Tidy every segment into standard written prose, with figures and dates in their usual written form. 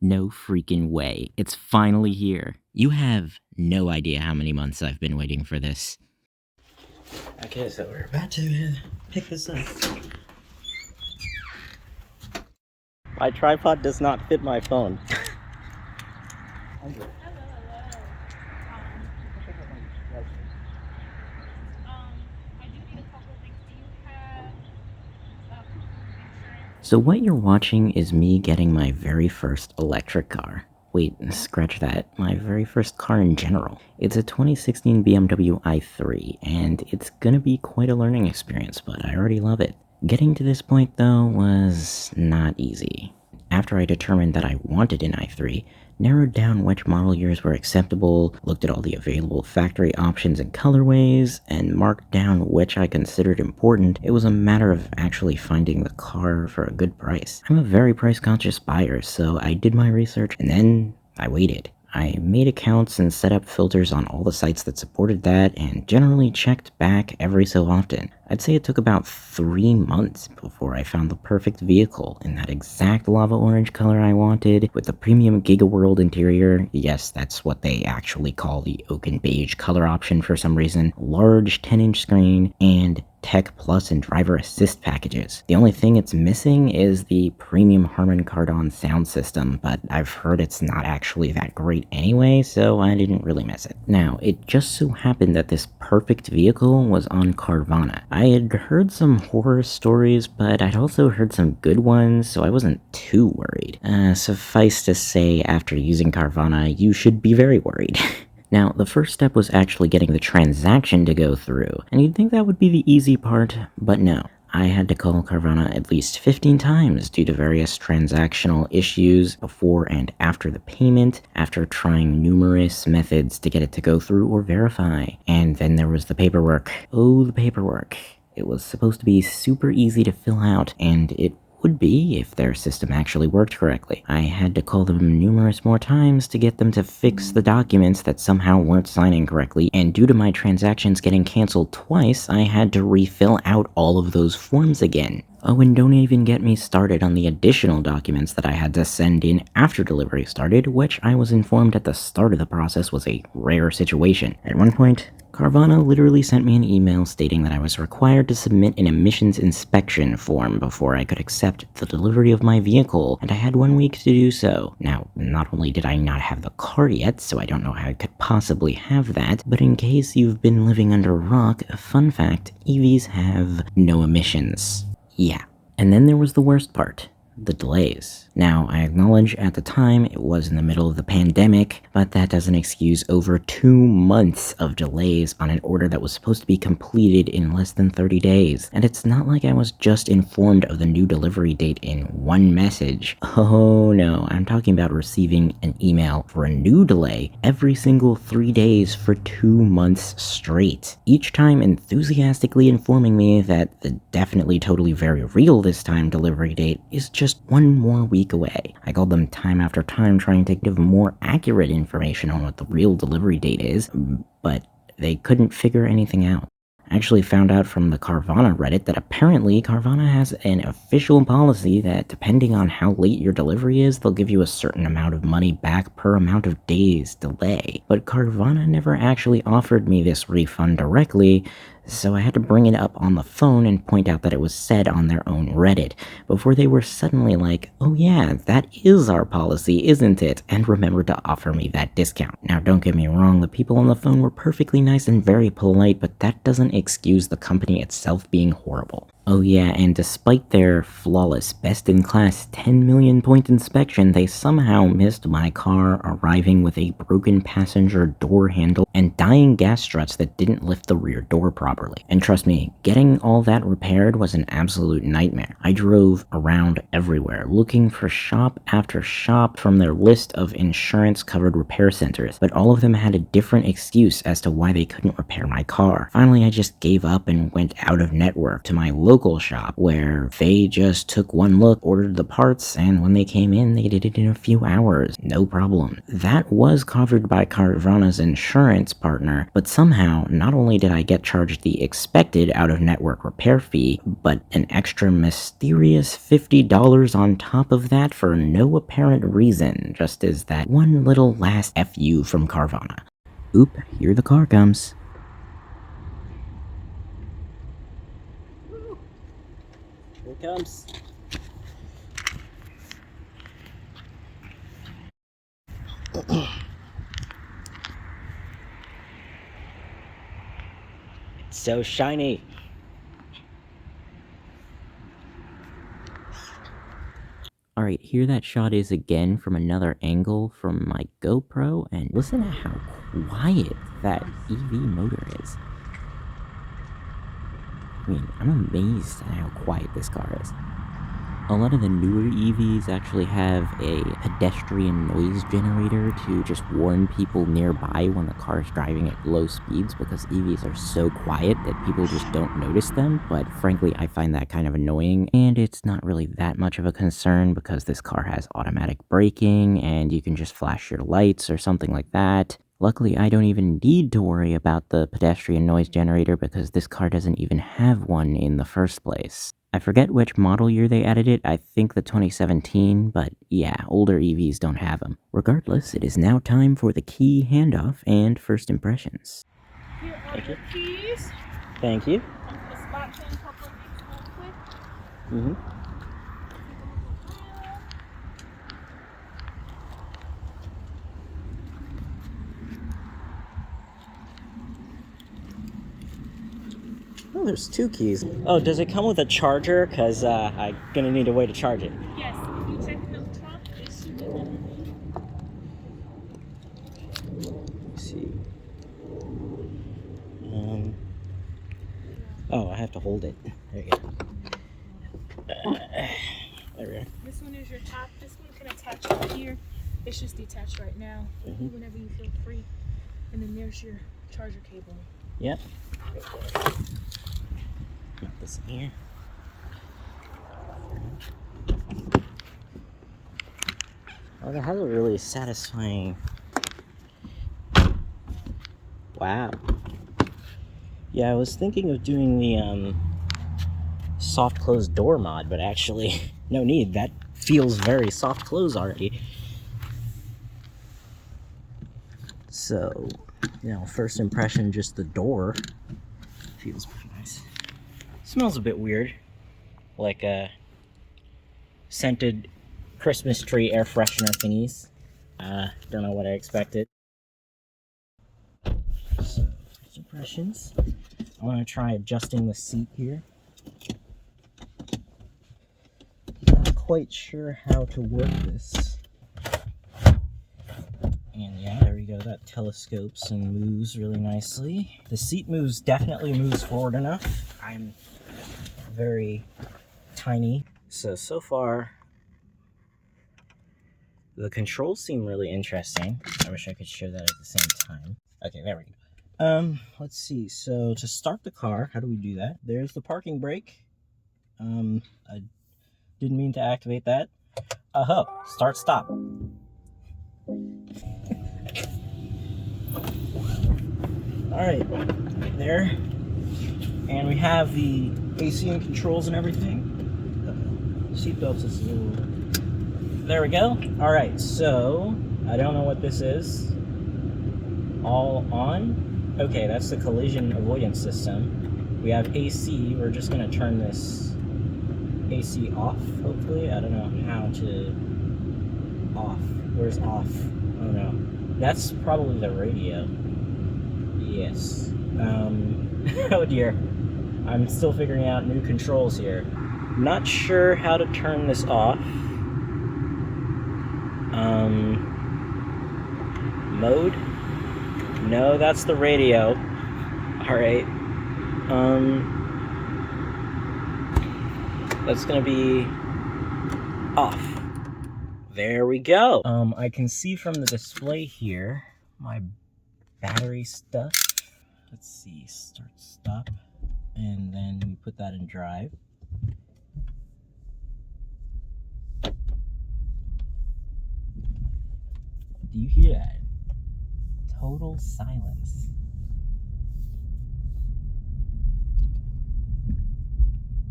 No freaking way. It's finally here. You have no idea how many months I've been waiting for this. Okay, so we're about to pick this up. My tripod does not fit my phone. So what you're watching is me getting my very first electric car. Wait, scratch that. My very first car in general. It's a 2016 BMW i3, and it's gonna be quite a learning experience, but I already love it. Getting to this point, though, was not easy. After I determined that I wanted an i3, narrowed down which model years were acceptable, looked at all the available factory options and colorways, and marked down which I considered important, it was a matter of actually finding the car for a good price. I'm a very price-conscious buyer, so I did my research, and then I waited. I made accounts and set up filters on all the sites that supported that, and generally checked back every so often. I'd say it took about 3 months before I found the perfect vehicle in that exact lava orange color I wanted, with the premium Giga World interior. Yes, that's what they actually call the oak and beige color option for some reason. Large 10-inch screen, and Tech Plus and Driver Assist packages. The only thing it's missing is the premium Harman Kardon sound system, but I've heard it's not actually that great anyway, so I didn't really miss it. Now, it just so happened that this perfect vehicle was on Carvana. I had heard some horror stories, but I'd also heard some good ones, so I wasn't too worried. Suffice to say, after using Carvana, you should be very worried. Now, the first step was actually getting the transaction to go through, and you'd think that would be the easy part, but no. I had to call Carvana at least 15 times due to various transactional issues before and after the payment, after trying numerous methods to get it to go through or verify. And then there was the paperwork. Oh, the paperwork. It was supposed to be super easy to fill out, and it would be if their system actually worked correctly. I had to call them numerous more times to get them to fix the documents that somehow weren't signing correctly, and due to my transactions getting canceled twice, I had to refill out all of those forms again. Oh, and don't even get me started on the additional documents that I had to send in after delivery started, which I was informed at the start of the process was a rare situation. At one point, Carvana literally sent me an email stating that I was required to submit an emissions inspection form before I could accept the delivery of my vehicle, and I had 1 week to do so. Now, not only did I not have the car yet, so I don't know how I could possibly have that, but in case you've been living under a rock, fun fact, EVs have no emissions. Yeah. And then there was the worst part. The delays. Now, I acknowledge at the time it was in the middle of the pandemic, but that doesn't excuse over 2 months of delays on an order that was supposed to be completed in less than 30 days. And it's not like I was just informed of the new delivery date in one message. Oh no, I'm talking about receiving an email for a new delay every single 3 days for 2 months straight. Each time enthusiastically informing me that the definitely totally very real this time delivery date is just 1 more week away. I called them time after time trying to give more accurate information on what the real delivery date is, but they couldn't figure anything out. I actually found out from the Carvana Reddit that apparently Carvana has an official policy that depending on how late your delivery is, they'll give you a certain amount of money back per amount of days delay. But Carvana never actually offered me this refund directly, so I had to bring it up on the phone and point out that it was said on their own Reddit, before they were suddenly like, oh yeah, that is our policy, isn't it? And remembered to offer me that discount. Now don't get me wrong, the people on the phone were perfectly nice and very polite, but that doesn't excuse the company itself being horrible. Oh yeah, and despite their flawless, best-in-class 10 million point inspection, they somehow missed my car arriving with a broken passenger door handle and dying gas struts that didn't lift the rear door properly. And trust me, getting all that repaired was an absolute nightmare. I drove around everywhere, looking for shop after shop from their list of insurance-covered repair centers, but all of them had a different excuse as to why they couldn't repair my car. Finally, I just gave up and went out of network to my local local shop where they just took one look, ordered the parts, and when they came in, they did it in a few hours. No problem. That was covered by Carvana's insurance partner, but somehow, not only did I get charged the expected out-of-network repair fee, but an extra mysterious $50 on top of that for no apparent reason, just as that one little last FU from Carvana. Oop, here the car comes. Here it comes. It's so shiny. Alright, here that shot is again from another angle from my GoPro, and listen to how quiet that EV motor is. I mean, I'm amazed at how quiet this car is. A lot of the newer EVs actually have a pedestrian noise generator to just warn people nearby when the car is driving at low speeds, because EVs are so quiet that people just don't notice them. But frankly, I find that kind of annoying, and it's not really that much of a concern because this car has automatic braking and you can just flash your lights or something like that. Luckily, I don't even need to worry about the pedestrian noise generator because this car doesn't even have one in the first place. I forget which model year they added it, I think the 2017, but yeah, older EVs don't have them. Regardless, it is now time for the key handoff and first impressions. Here are your keys. Thank you. I'm going to spot check a couple of these real quick. Mm-hmm. Oh, there's two keys. Oh, does it come with a charger? Because I'm gonna need a way to charge it. Yes, if you check in the trunk, it should be underneath. Let's see. Oh, I have to hold it. There you go. There we go. This one is your top. This one can attach right here. It's just detached right now. Whenever you feel free. And then there's your charger cable. Yep. Put this in here. Oh, that has a really satisfying. Wow. Yeah, I was thinking of doing the soft close door mod, but actually, no need. That feels very soft close already. So, first impression, just the door feels pretty nice. Smells a bit weird, like scented Christmas tree air freshener thingies. Don't know what I expected. So, first impressions. I want to try adjusting the seat here. Not quite sure how to work this. And yeah, there we go. That telescopes and moves really nicely. The seat definitely moves forward enough. I'm very tiny. So far, the controls seem really interesting. I wish I could show that at the same time. Okay, there we go. Let's see. So to start the car, how do we do that? There's the parking brake. I didn't mean to activate that. Start, stop. Alright, there. And we have the AC and controls and everything. Seatbelts is a little... There we go. Alright, so I don't know what this is. All on. Okay, that's the collision avoidance system. We have AC. We're just going to turn this AC off, hopefully. I don't know how to... Off. Where's off? Oh no. That's probably the radio. Yes. Oh dear. I'm still figuring out new controls here. Not sure how to turn this off. Mode? No, that's the radio. Alright. That's gonna be off. There we go. I can see from the display here my battery stuff. Let's see, start, stop. and then we put that in drive. Do you hear that? Total silence.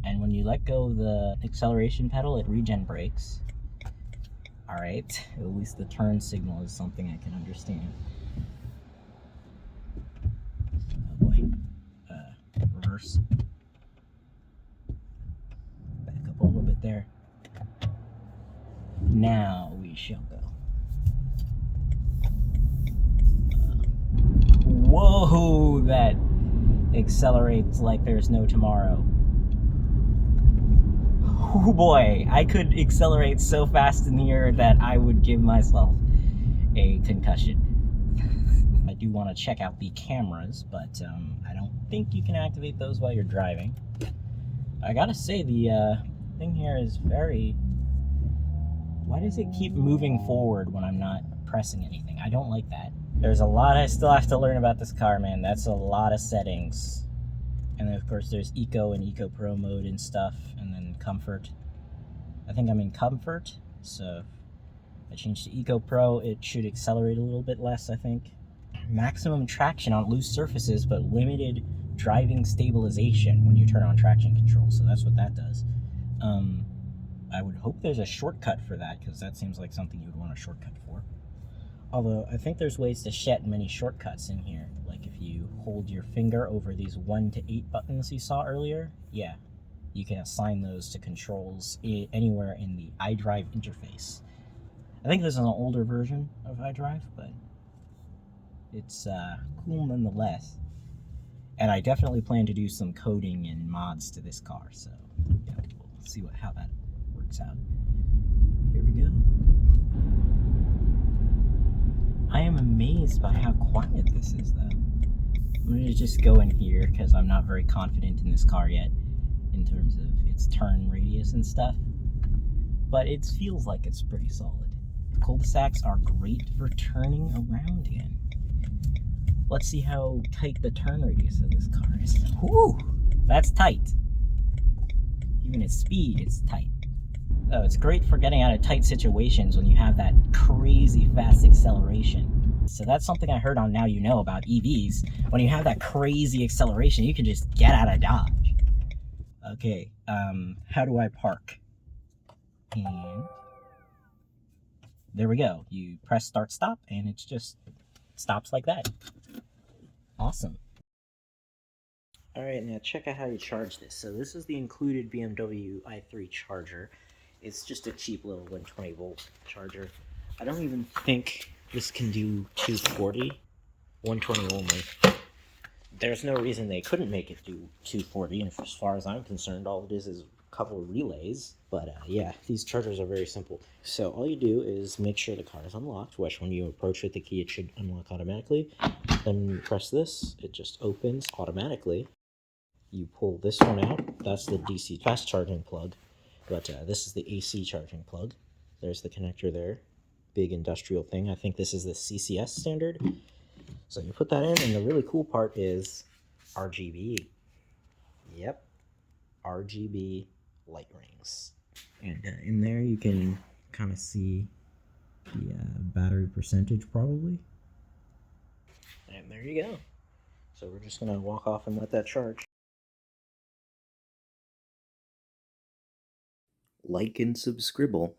And when you let go of the acceleration pedal, it regen brakes. Alright, at least the turn signal is something I can understand. Oh boy. Reverse. Back up a little bit there. Now we shall go. Whoa, that accelerates like there's no tomorrow. Oh boy, I could accelerate so fast in the air that I would give myself a concussion. I do want to check out the cameras, but I don't think you can activate those while you're driving. I gotta say, the thing here is very... Why does it keep moving forward when I'm not pressing anything? I don't like that. There's a lot I still have to learn about this car, man. That's a lot of settings. And then, of course, there's Eco and Eco Pro mode and stuff, and then Comfort. I think I'm in Comfort, so if I change to Eco Pro, it should accelerate a little bit less, I think. Maximum traction on loose surfaces, but limited driving stabilization when you turn on traction control, so that's what that does. I would hope there's a shortcut for that, because that seems like something you would want a shortcut for. Although, I think there's ways to set many shortcuts in here. Like if you hold your finger over these 1 to 8 buttons you saw earlier, yeah, you can assign those to controls anywhere in the iDrive interface. I think this is an older version of iDrive, but it's cool nonetheless. And I definitely plan to do some coding and mods to this car, so yeah, we'll see how that works out. Here we go. I am amazed by how quiet this is, though. I'm going to just go in here because I'm not very confident in this car yet in terms of its turn radius and stuff. But it feels like it's pretty solid. Cul-de-sacs are great for turning around in. Let's see how tight the turn radius of this car is. Whew! That's tight. Even at speed, it's tight. Oh, it's great for getting out of tight situations when you have that crazy fast acceleration. So that's something I heard on Now You Know about EVs. When you have that crazy acceleration, you can just get out of Dodge. Okay, how do I park? And there we go. You press start stop and it's just stops like that. Awesome. Alright, now check out how you charge this. So this is the included BMW i3 charger. It's just a cheap little 120 volt charger. I don't even think this can do 240, 120 only. There's no reason they couldn't make it do 240, and as far as I'm concerned, all it is a couple of relays. But yeah, these chargers are very simple. So all you do is make sure the car is unlocked, which when you approach with the key, it should unlock automatically. Then when you press this, it just opens automatically. You pull this one out. That's the DC fast charging plug. But this is the AC charging plug. There's the connector there. Big industrial thing. I think this is the CCS standard. So you put that in, and the really cool part is RGB. Yep. RGB light rings. And in there you can kind of see the battery percentage probably. And there you go. So we're just going to walk off and let that charge. Like and subscribe.